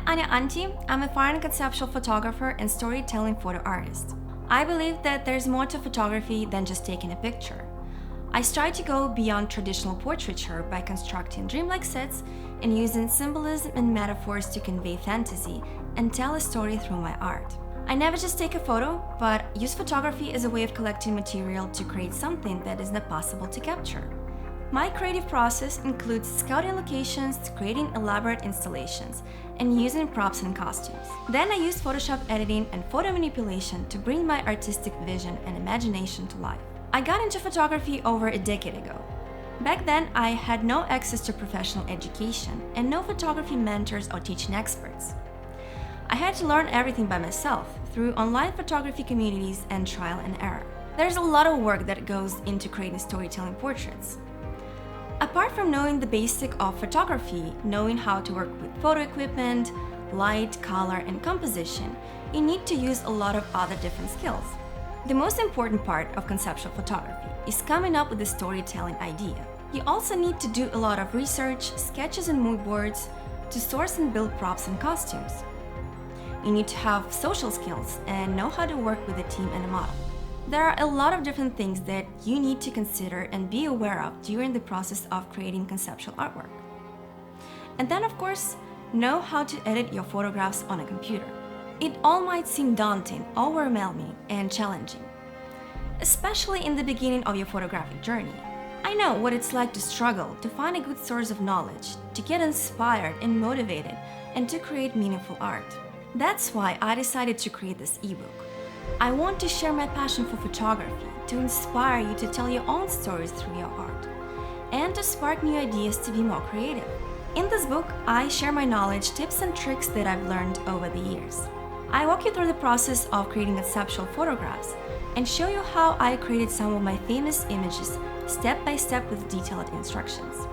Anya Anti. I'm a fine conceptual photographer and storytelling photo artist. I believe that there's more to photography than just taking a picture. I strive to go beyond traditional portraiture by constructing dreamlike sets and using symbolism and metaphors to convey fantasy and tell a story through my art. I never just take a photo, but use photography as a way of collecting material to create something that is not possible to capture. My creative process includes scouting locations, creating elaborate installations, and using props and costumes. Then I use Photoshop editing and photo manipulation to bring my artistic vision and imagination to life. I got into photography over a decade ago. Back then, I had no access to professional education and no photography mentors or teaching experts. I had to learn everything by myself through online photography communities and trial and error. There's a lot of work that goes into creating storytelling portraits. Apart from knowing the basic of photography, knowing how to work with photo equipment, light, color, and composition, you need to use a lot of other different skills. The most important part of conceptual photography is coming up with a storytelling idea. You also need to do a lot of research, sketches and mood boards to source and build props and costumes. You need to have social skills and know how to work with a team and a model. There are a lot of different things that you need to consider and be aware of during the process of creating conceptual artwork. And then, of course, know how to edit your photographs on a computer. It all might seem daunting, overwhelming, and challenging, especially in the beginning of your photographic journey. I know what it's like to struggle to find a good source of knowledge, to get inspired and motivated, and to create meaningful art. That's why I decided to create this ebook. I want to share my passion for photography, to inspire you to tell your own stories through your art, and to spark new ideas to be more creative. In this book, I share my knowledge, tips, and tricks that I've learned over the years. I walk you through the process of creating conceptual photographs and show you how I created some of my famous images step by step with detailed instructions.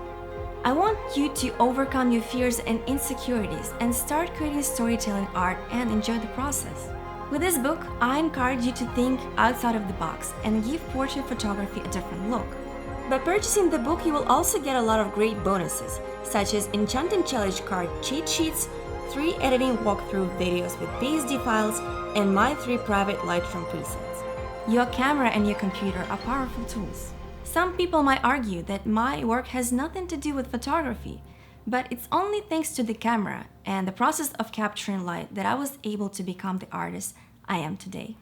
I want you to overcome your fears and insecurities and start creating storytelling art and enjoy the process. With this book, I encourage you to think outside of the box and give portrait photography a different look. By purchasing the book, you will also get a lot of great bonuses, such as Enchanting Challenge card cheat sheets, 3 editing walkthrough videos with PSD files, and my 3 private Lightroom presets. Your camera and your computer are powerful tools. Some people might argue that my work has nothing to do with photography, but it's only thanks to the camera and the process of capturing light that I was able to become the artist I am today.